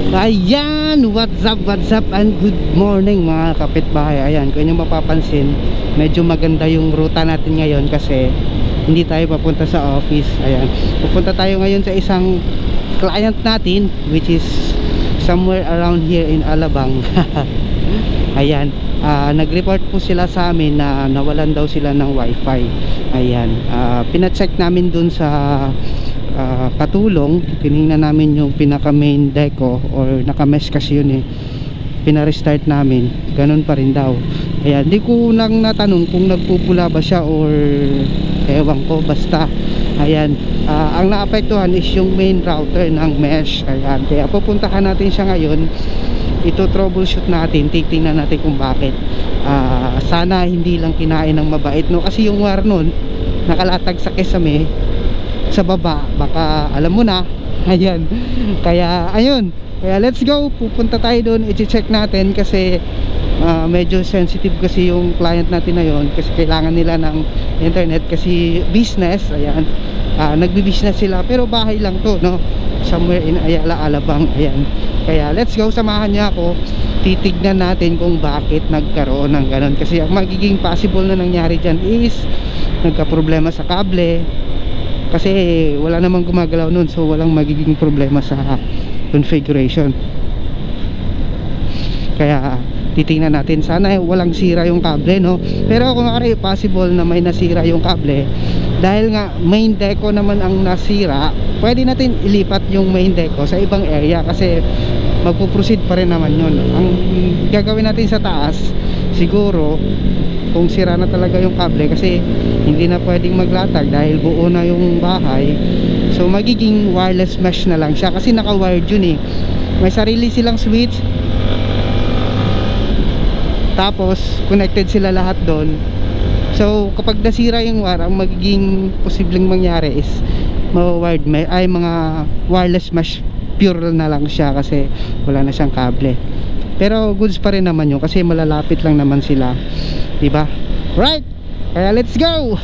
Ayan, what's up and good morning mga kapitbahay. Ayan, kung inyong mapapansin, medyo maganda yung ruta natin ngayon kasi hindi tayo papunta sa office. Ayan, pupunta tayo ngayon sa isang client natin which is somewhere around here in Alabang. Ayan, nag-report po sila sa amin na nawalan daw sila ng wifi. Ayan, pina-check namin dun sa katulong, tinignan namin yung pinaka main deco or naka-mesh kasi yun eh, pina-restart namin, ganun pa rin daw. Ayan, di ko lang natanong kung nagpupula ba siya or ewan ko, basta ayan, ang naapektuhan is yung main router ng mesh. Ayan, kaya pupuntahan natin siya ngayon, ito troubleshoot natin, titingnan natin kung bakit. Sana hindi lang kinain ng mabait, no, kasi yung wire nun nakalatag sa kesame sa baba, baka alam mo na. Ayan, kaya ayun, kaya let's go, pupunta tayo doon, i-check natin kasi medyo sensitive kasi yung client natin na yun, kasi kailangan nila ng internet kasi business. Ayan, nagbi-business sila pero bahay lang to, no, somewhere in Ayala, Alabang. Ayan, kaya let's go, samahan niya ako, titignan natin kung bakit nagkaroon ng ganun. Kasi ang magiging possible na nangyari dyan is nagka-problema sa kable, kasi wala namang gumagalaw nun, so walang magiging problema sa configuration. Kaya titingnan natin, sana walang sira yung kable, no. Pero kung possible na may nasira yung kable, dahil nga main deco naman ang nasira, pwede natin ilipat yung main deco sa ibang area kasi magpo-proceed pa rin naman yun. Ang gagawin natin sa taas, siguro kung sira na talaga yung kable, kasi hindi na pwedeng maglatag dahil buo na yung bahay, so magiging wireless mesh na lang siya kasi naka-wired yun eh. May sarili silang switch, tapos connected sila lahat doon. So kapag nasira yung wire, ang magiging posibleng mangyari is wired ay mga wireless mesh pure na lang siya kasi wala na siyang kable. Pero goods pa rin naman yun kasi malalapit lang naman sila, diba? Right, kaya let's go.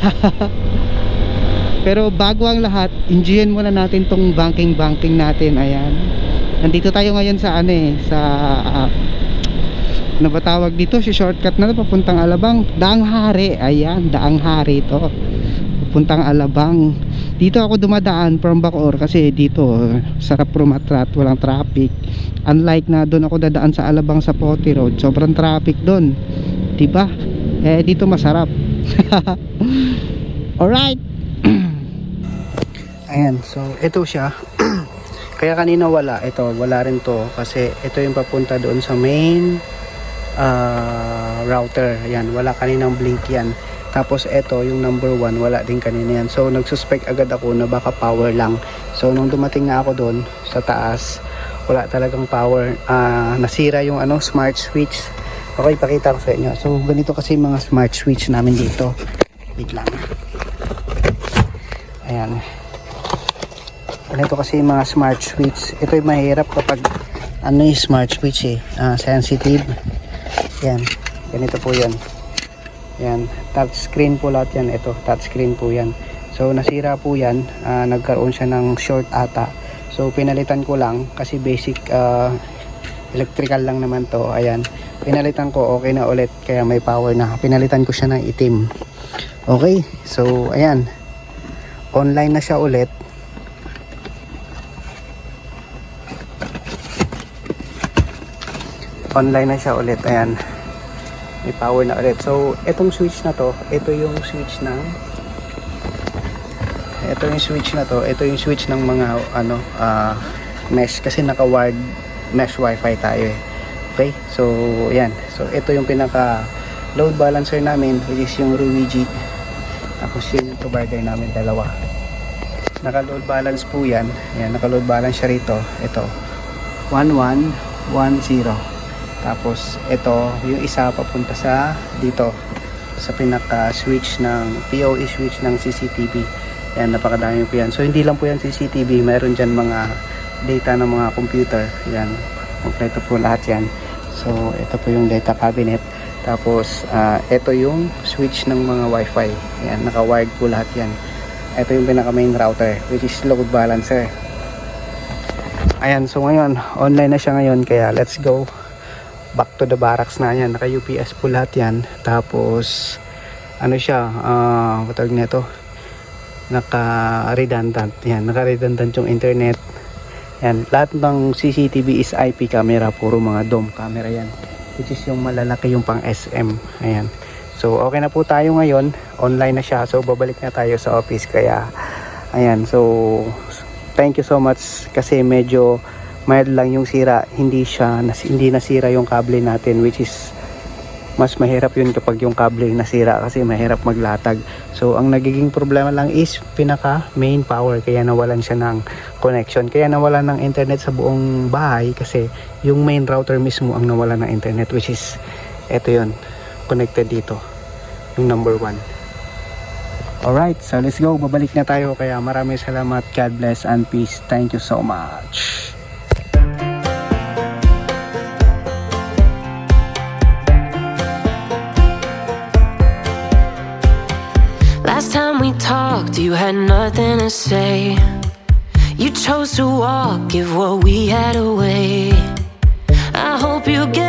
Pero bago ang lahat, enjoyin muna natin tong banking natin. Ayan, nandito tayo ngayon sa ano eh, sa ano ba tawag dito, si shortcut na to papuntang Alabang, Daang Hari. Ayan, Daang Hari to, papuntang Alabang. Dito ako dumadaan from Bacoor kasi dito sarap rumatrat, walang traffic. Unlike na doon ako dadaan sa Alabang sa Pote Road, sobrang traffic doon, diba? Eh dito masarap. Alright. Ayan, so ito siya. Kaya kanina wala, ito wala rin to kasi ito yung papunta doon sa main router. Ayan, wala kaninang blink yan. Tapos ito yung number 1, wala din kanina yan. So nagsuspect agad ako na baka power lang. So nung dumating na ako doon sa taas, wala talagang power. Nasira yung ano, smart switch. Okay, ipakita ko sa inyo. So ganito kasi mga smart switch namin dito. Wait lang. Ayan, ganito kasi mga smart switch. Ito yung mahirap kapag ano yung smart switch eh, sensitive. Yan, ganito po yan. Yan, touch screen po lahat yan. Ito, touch screen po yan. So nasira po yan, nagkaroon siya ng short ata. So pinalitan ko lang kasi basic electrical lang naman to. Ayan, pinalitan ko, okay na ulit, kaya may power na. Pinalitan ko siya ng itim. Okay, so ayan, online na siya ulit. Online na siya ulit. Ayan, may power na ulit. So etong switch na to, ito yung switch ng switch ng mga ano, mesh kasi naka-wired mesh wifi tayo eh. Okay, so ayan, so ito yung pinaka load balancer namin, which is yung Ruigi. Tapos yun yung provider namin, dalawa. Naka-load balance po yan. Ayan, naka-load balance siya rito. Ito 1110. Tapos ito yung isa papunta sa dito sa pinaka switch ng PoE switch ng CCTV. Ayan, napakadami po yan. So hindi lang po yan CCTV, meron dyan mga data ng mga computer. Ayan, kompleto po lahat yan. So ito po yung data cabinet. Tapos ito yung switch ng mga wifi. Ayan, naka-wired po lahat yan. Ito yung pinaka main router, which is load balancer. Ayan, so ngayon online na siya ngayon, kaya let's go back to the barracks na. Yan, naka UPS po lahat yan. Tapos ano siya, patawag nito, naka redundant. Yan, naka redundant yung internet. Yan, lahat ng CCTV is IP camera, puro mga dome camera yan, which is yung malalaki, yung pang SM. Ayan, so okay na po tayo ngayon, online na siya, so babalik na tayo sa office. Kaya ayan, so thank you so much, kasi medyo mild lang yung sira, hindi nasira yung kable natin, which is mas mahirap yun kapag yung kable nasira, kasi mahirap maglatag. So ang nagiging problema lang is pinaka main power, kaya nawalan siya ng connection, kaya nawalan ng internet sa buong bahay, kasi yung main router mismo ang nawalan ng internet, which is eto yun, connected dito, yung number 1. Alright, so let's go, babalik na tayo. Kaya maraming salamat, God bless and peace, thank you so much. Last time we talked, you had nothing to say. You chose to walk, give what we had away. I hope you get